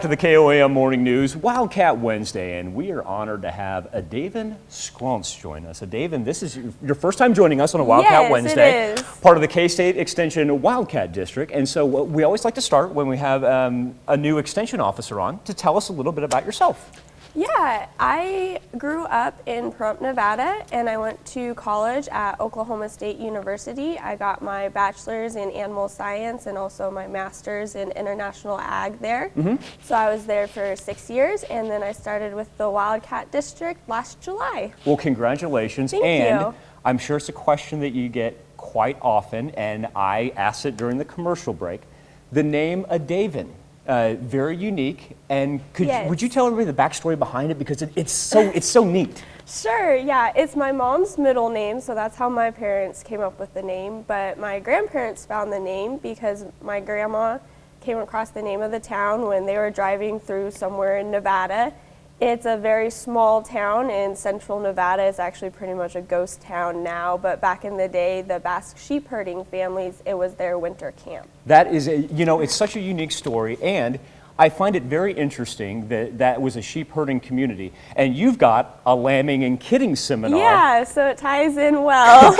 To the KOAM Morning News, Wildcat Wednesday, and we are honored to have Davin Scrounce join us. Davin, this is your first time joining us on a Wildcat Wednesday, it is. Part of the K-State Extension Wildcat District. And so we always like to start when we have a new Extension officer on to tell us a little bit about yourself. Yeah, I grew up in Pahrump, Nevada, and I went to college at Oklahoma State University. I got my bachelor's in animal science and also my master's in international ag there. So I was there for 6 years, and then I started with the Wildcat District last July. Well, congratulations. Thank and you. I'm sure it's a question that you get quite often, and I asked it during the commercial break. The name Davin. Very unique, and would you tell everybody the backstory behind it, because it's so neat? Sure, yeah, it's my mom's middle name, so that's how my parents came up with the name, but my grandparents found the name because my grandma came across the name of the town when they were driving through somewhere in Nevada. It's a very small town in central Nevada. It's actually pretty much a ghost town now, but back in the day, the Basque sheep herding families, it was their winter camp. That is, it's such a unique story, and I find it very interesting that that was a sheep herding community, and you've got a lambing and kidding seminar. Yeah, so it ties in well.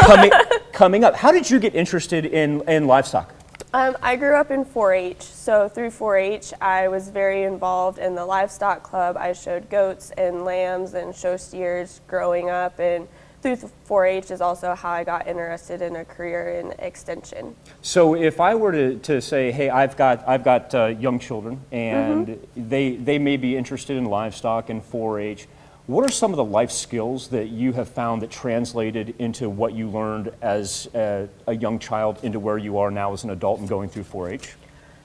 coming up. How did you get interested in livestock? I grew up in 4-H, so through 4-H I was very involved in the livestock club. I showed goats and lambs and show steers growing up, and through 4-H is also how I got interested in a career in extension. So if I were to say, hey, I've got young children, and they may be interested in livestock and 4-H, what are some of the life skills that you have found that translated into what you learned as a young child into where you are now as an adult and going through 4-H?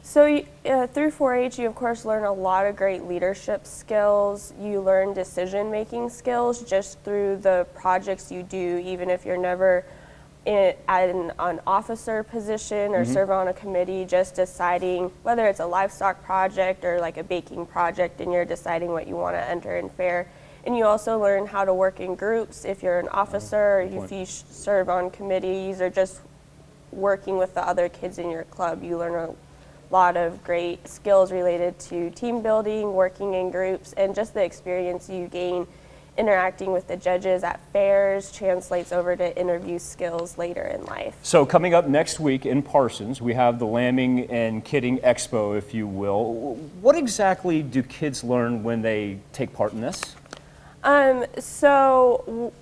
So through 4-H, you of course learn a lot of great leadership skills. You learn decision-making skills just through the projects you do, even if you're never in an officer position or serve on a committee, just deciding whether it's a livestock project or like a baking project, and you're deciding what you want to enter in fair. And you also learn how to work in groups if you're an officer, or if you serve on committees, or just working with the other kids in your club. You learn a lot of great skills related to team building, working in groups, and just the experience you gain interacting with the judges at fairs translates over to interview skills later in life. So coming up next week in Parsons, we have the Lambing and Kidding Expo, if you will. What exactly do kids learn when they take part in this? So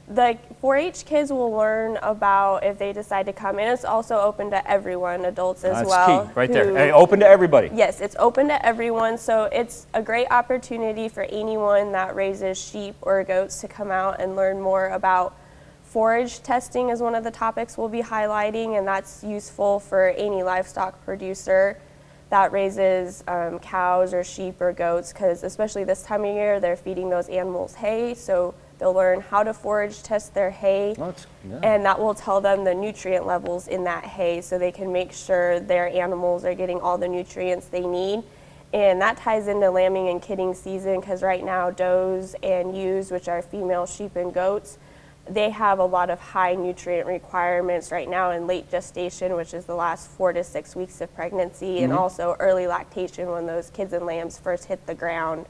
the 4-H kids will learn about if they decide to come in. It's also open to everyone, adults as well. That's key, right there. Hey, open to everybody. Yes, it's open to everyone. So it's a great opportunity for anyone that raises sheep or goats to come out and learn more about forage testing is one of the topics we'll be highlighting, and that's useful for any livestock producer that raises cows or sheep or goats, because especially this time of year, they're feeding those animals hay, so they'll learn how to forage test their hay, and that will tell them the nutrient levels in that hay so they can make sure their animals are getting all the nutrients they need. And that ties into lambing and kidding season, because right now does and ewes, which are female sheep and goats, they have a lot of high nutrient requirements right now in late gestation, which is the last 4 to 6 weeks of pregnancy, and also early lactation when those kids and lambs first hit the ground,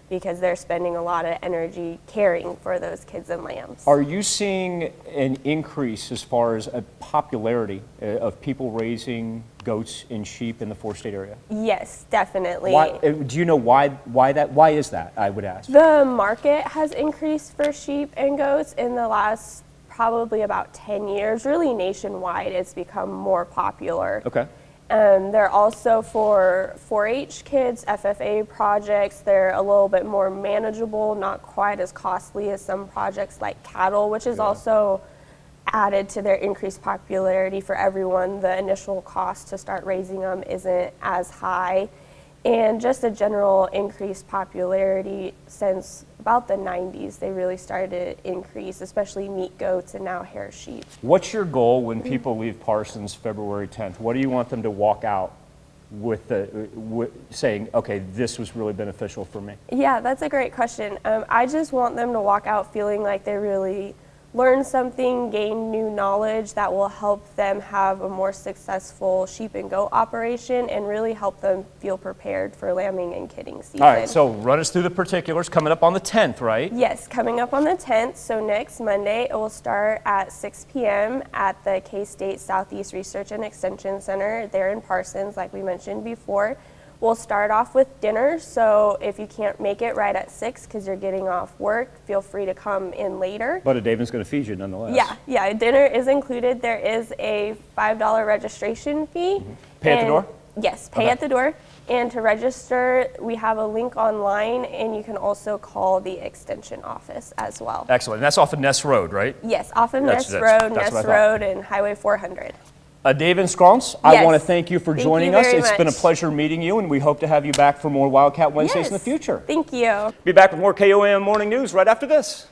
because they're spending a lot of energy caring for those kids and lambs. Are you seeing an increase as far as a popularity of people raising goats and sheep in the 4-state area? Yes, definitely. Do you know why is that, I would ask? The market has increased for sheep and goats in the last probably about 10 years. Really nationwide, it's become more popular. Okay. They're also for 4-H kids, FFA projects. They're a little bit more manageable, not quite as costly as some projects like cattle, which is also added to their increased popularity for everyone. The initial cost to start raising them isn't as high, and just a general increased popularity since about the 90s. They really started to increase, especially meat goats and now hair sheep. What's your goal when people leave Parsons February 10th? What do you want them to walk out with saying, okay, this was really beneficial for me? Yeah, that's a great question. I just want them to walk out feeling like they really learn something, gain new knowledge that will help them have a more successful sheep and goat operation and really help them feel prepared for lambing and kidding season. All right, so run us through the particulars coming up on the 10th, right? Yes, coming up on the 10th, so next Monday, it will start at 6 p.m. at the K-State Southeast Research and Extension Center there in Parsons, like we mentioned before. We'll start off with dinner, so if you can't make it right at 6 because you're getting off work, feel free to come in later. But David's going to feed you nonetheless. Yeah, dinner is included. There is a $5 registration fee. Pay at the door? Yes, pay at the door. And to register, we have a link online, and you can also call the extension office as well. Excellent. And that's off of Ness Road, right? Yes, off of That's Ness Road, what I Ness thought. Road, and Highway 400. David Scrons, I Yes. want to thank you for Thank joining you us. very It's been a much. pleasure meeting you, and we hope to have you back for more Wildcat Wednesdays in the Yes. future. Thank you. Be back with more KOAM Morning News right after this.